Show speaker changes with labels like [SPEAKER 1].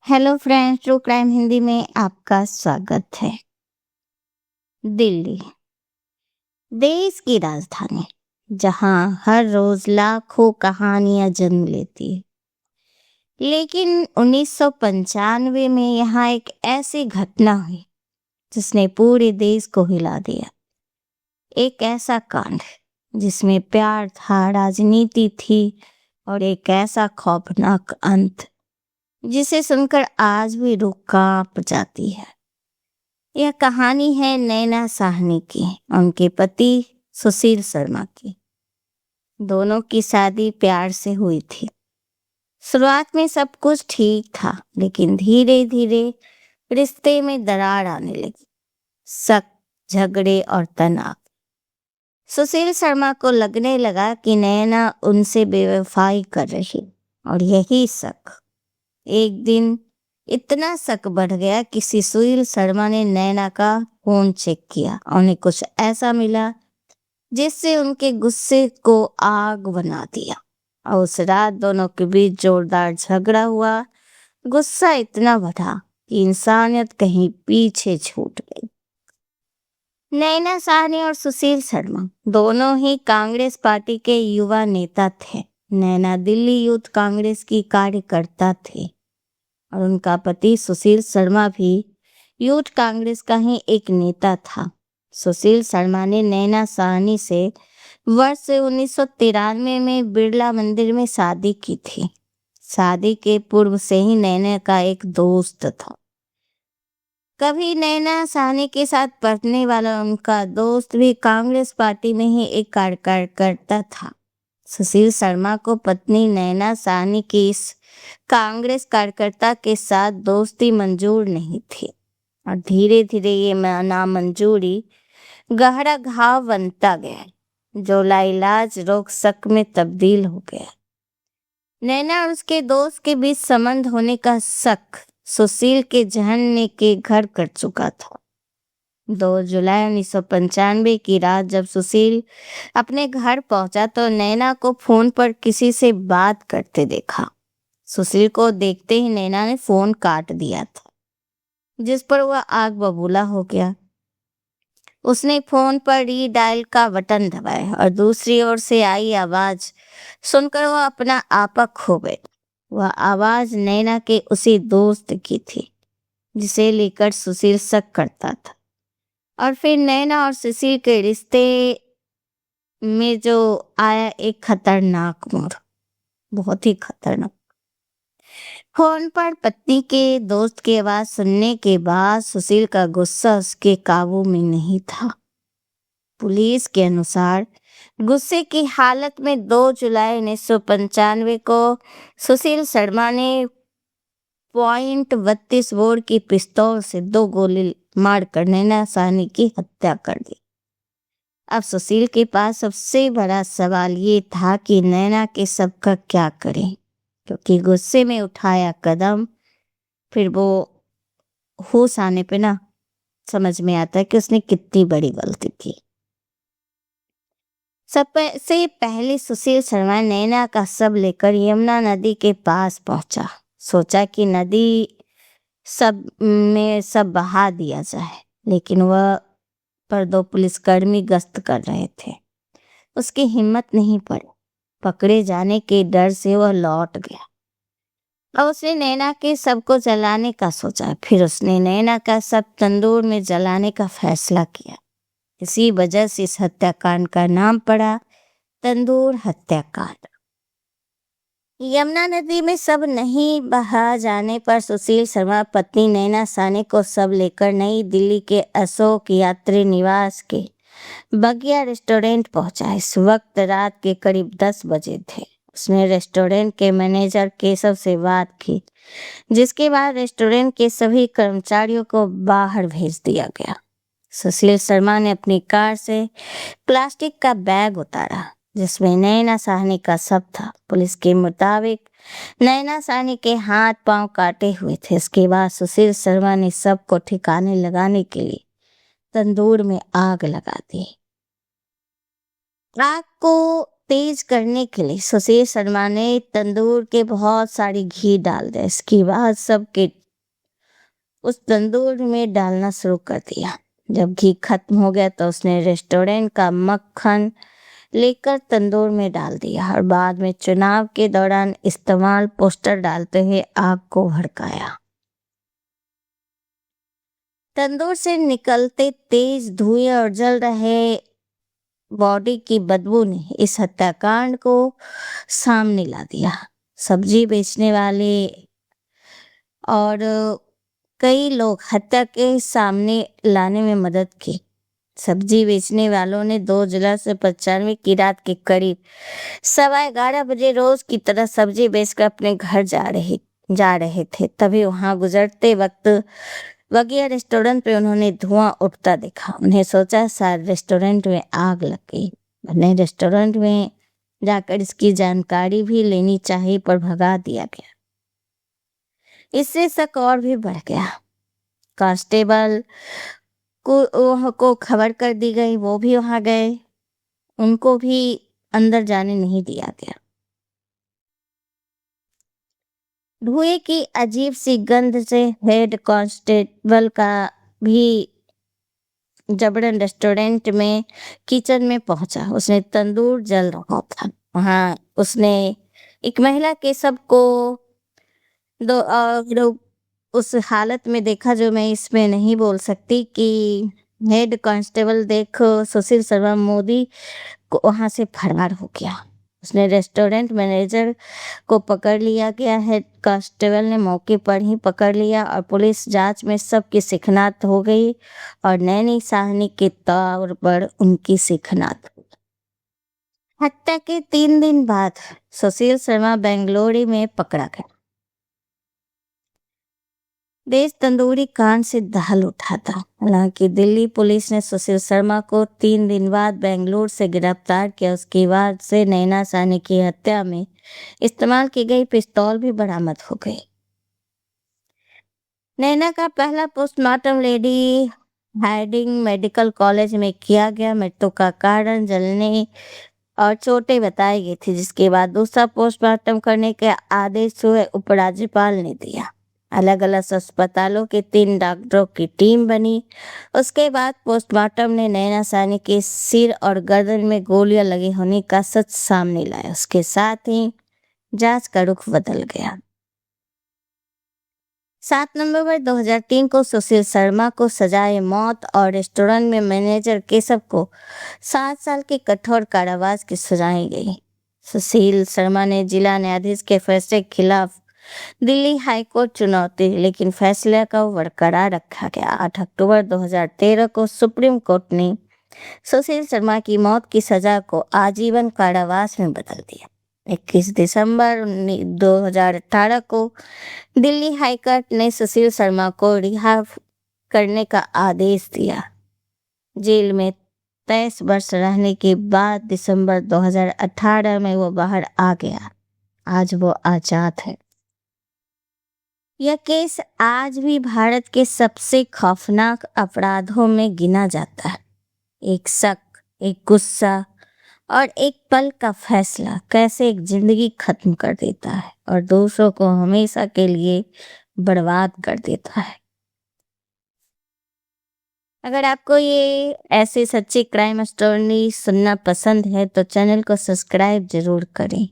[SPEAKER 1] Hello friends, true crime Hindi में आपका स्वागत है। दिल्ली, देश की राजधानी, जहां हर रोज लाखों कहानियां जन्म लेती है। लेकिन 1995 में यहाँ एक ऐसी घटना हुई जिसने पूरे देश को हिला दिया। एक ऐसा कांड जिसमें प्यार था, राजनीति थी और एक ऐसा खौफनाक अंत जिसे सुनकर आज भी रूह कांप जाती है। यह कहानी है नैना साहनी की, उनके पति सुशील शर्मा की। दोनों की शादी प्यार से हुई थी। शुरुआत में सब कुछ ठीक था, लेकिन धीरे धीरे रिश्ते में दरार आने लगी। शक, झगड़े और तनाव। सुशील शर्मा को लगने लगा कि नैना उनसे बेवफाई कर रही, और यही शक एक दिन इतना शक बढ़ गया कि सुशील शर्मा ने नैना का फोन चेक किया। उन्हें कुछ ऐसा मिला जिससे उनके गुस्से को आग बना दिया, और उस रात दोनों के बीच जोरदार झगड़ा हुआ। गुस्सा इतना बढ़ा कि इंसानियत कहीं पीछे छूट गई। नैना साहनी और सुशील शर्मा दोनों ही कांग्रेस पार्टी के युवा नेता थे। नैना दिल्ली यूथ कांग्रेस की कार्यकर्ता थे और उनका पति सुशील शर्मा भी यूथ कांग्रेस का ही एक नेता था। सुशील शर्मा ने नैना साहनी से वर्ष 1993 में बिरला मंदिर में शादी की थी। शादी के पूर्व से ही नैना का एक दोस्त था। कभी नैना साहनी के साथ पढ़ने वाला उनका दोस्त भी कांग्रेस पार्टी में ही एक कार्यकर्ता था। सुशील शर्मा को पत्नी नैना साहनी की इस कांग्रेस कार्यकर्ता के साथ दोस्ती मंजूर नहीं थी, और धीरे धीरे ये नामंजूरी गहरा घाव बनता गया, जो लाइलाज रोग शक में तब्दील हो गया। नैना और उसके दोस्त के बीच संबंध होने का शक सुशील के जहन के घर कर चुका था। 2 जुलाई 1995 की रात जब सुशील अपने घर पहुंचा तो नैना को फोन पर किसी से बात करते देखा। सुशील को देखते ही नैना ने फोन काट दिया था, जिस पर वह आग बबूला हो गया। उसने फोन पर रीडायल का बटन दबाया और दूसरी ओर से आई आवाज सुनकर वह अपना आपा खो बैठा। वह आवाज नैना के उसी दोस्त की थी जिसे लेकर सुशील शक करता था। और फिर नैना और सुशील के रिश्ते में जो आया एक खतरनाक मोड़, बहुत ही खतरनाक। फोन पर पत्नी के दोस्त की आवाज सुनने के बाद सुशील का गुस्सा उसके काबू में नहीं था। पुलिस के अनुसार गुस्से की हालत में 2 जुलाई 1995 को सुशील शर्मा ने .32 बोर की पिस्तौल से 2 गोली मारकर नैना साहनी की हत्या कर दी। अब सुशील के पास सबसे बड़ा सवाल ये था कि नैना के शव का क्या करें, क्योंकि गुस्से में उठाया कदम फिर वो होश आने पे ना समझ में आता है कि उसने कितनी बड़ी गलती की। सबसे पहले सुशील शर्मा नैना का शव लेकर यमुना नदी के पास पहुंचा। सोचा कि नदी में सब बहा दिया जाए, लेकिन वह पर 2 पुलिसकर्मी गश्त कर रहे थे। उसकी हिम्मत नहीं पड़ी। पकड़े जाने के डर से वह लौट गया और उसने नैना के शव को जलाने का सोचा। फिर उसने नैना का शव तंदूर में जलाने का फैसला किया। इसी वजह से इस हत्याकांड का नाम पड़ा तंदूर हत्याकांड। यमुना नदी में शव नहीं बहा जाने पर सुशील शर्मा पत्नी नैना साहनी को शव लेकर नई दिल्ली के अशोक यात्री निवास के बगिया रेस्टोरेंट पहुंचा। इस वक्त रात के करीब 10 बजे थे। उसने रेस्टोरेंट के मैनेजर केशव से बात की, जिसके बाद रेस्टोरेंट के सभी कर्मचारियों को बाहर भेज दिया गया। सुशील शर्मा ने अपनी कार से प्लास्टिक का बैग उतारा जिसमें नैना साहनी का शव था। पुलिस के मुताबिक नैना साहनी के हाथ पांव काटे हुए थे। इसके बाद सुशील शर्मा ने शव को ठिकाने लगाने के लिए तंदूर में आग लगा दी। आग को तेज करने के लिए सुशील शर्मा ने तंदूर के बहुत सारी घी डाल दिया। इसके बाद सबके उस तंदूर में डालना शुरू कर दिया। जब घी खत्म हो गया तो उसने रेस्टोरेंट का मक्खन लेकर तंदूर में डाल दिया और बाद में चुनाव के दौरान इस्तेमाल पोस्टर डालते हुए आग को भड़काया। तंदूर से निकलते तेज धुएं और जल रहे बॉडी की बदबू ने इस हत्याकांड को सामने ला दिया। सब्जी बेचने वाले और कई लोग हत्या के सामने लाने में मदद की। सब्जी बेचने वालों ने 2 जुलाई से 95 की रात के करीब 11:15 बजे रोज की तरह सब्जी बेचकर अपने घर जा रहे थे। तभी वहां गुजरते वक्त वगिया रेस्टोरेंट पे उन्होंने धुआं उठता देखा। उन्हें सोचा शायद रेस्टोरेंट में आग लग गई। उन्हें रेस्टोरेंट में जाकर इसकी जानकारी भी लेनी चाहिए, पर भगा दिया गया। इससे शक और भी बढ़ गया। कांस्टेबल को खबर कर दी गई, वो भी वहां गए, उनको भी अंदर जाने नहीं दिया गया। धुएं की अजीब सी गंध से हेड कांस्टेबल का भी जबरन रेस्टोरेंट में किचन में पहुंचा। उसने तंदूर जल रहा था, वहां उसने एक महिला के सबको उस हालत में देखा जो मैं इसमें नहीं बोल सकती कि हेड कांस्टेबल देख सुशील शर्मा मोदी को वहां से फरार हो गया। उसने रेस्टोरेंट मैनेजर को पकड़ लिया गया। हेड कांस्टेबल ने मौके पर ही पकड़ लिया और पुलिस जांच में सबकी शिकनात हो गई और नैनी साहनी के तौर पर उनकी शिकनात। हत्या के 3 दिन बाद सुशील शर्मा बेंगलुरु में पकड़ा गया। देश तंदूरी कांड से दहल उठा था। हालांकि दिल्ली पुलिस ने सुशील शर्मा को 3 दिन बाद बेंगलुरु से गिरफ्तार किया। उसके बाद से नैना साहनी की हत्या में इस्तेमाल की गई पिस्तौल भी बरामद हो गई। नैना का पहला postmortem Lady Hardinge Medical College में किया गया। मृत्यु का कारण जलने और चोटें बताई गई थी, जिसके बाद दूसरा पोस्टमार्टम करने के आदेश उपराज्यपाल ने दिया। अलग अलग अस्पतालों के 3 डॉक्टरों की टीम बनी। उसके बाद पोस्टमार्टम ने नैना साहनी के सिर और गर्दन में गोलियां लगी होने का सच सामने लाया। उसके साथ ही जांच का रुख बदल गया। 7 नवंबर 2003 को सुशील शर्मा को सजाए मौत और रेस्टोरेंट में मैनेजर केशव को 7 साल के कठोर कारावास की सजाई गई। सुशील शर्मा ने जिला न्यायाधीश के फैसले के खिलाफ दिल्ली हाईकोर्ट चुनौती, लेकिन फैसले को बरकरार रखा गया। 8 अक्टूबर 2013 को सुप्रीम कोर्ट ने सुशील शर्मा की मौत की सजा को आजीवन कारावास में बदल दिया। 21 दिसंबर 2018 को दिल्ली हाईकोर्ट ने सुशील शर्मा को रिहा करने का आदेश दिया। जेल में 23 वर्ष रहने के बाद दिसंबर 2018 में वो बाहर आ गया। आज वो आजाद है। यह केस आज भी भारत के सबसे खौफनाक अपराधों में गिना जाता है। एक शक, एक गुस्सा और एक पल का फैसला कैसे एक जिंदगी खत्म कर देता है और दूसरों को हमेशा के लिए बर्बाद कर देता है। अगर आपको ये ऐसे सच्ची क्राइम स्टोरी सुनना पसंद है तो चैनल को सब्सक्राइब जरूर करें।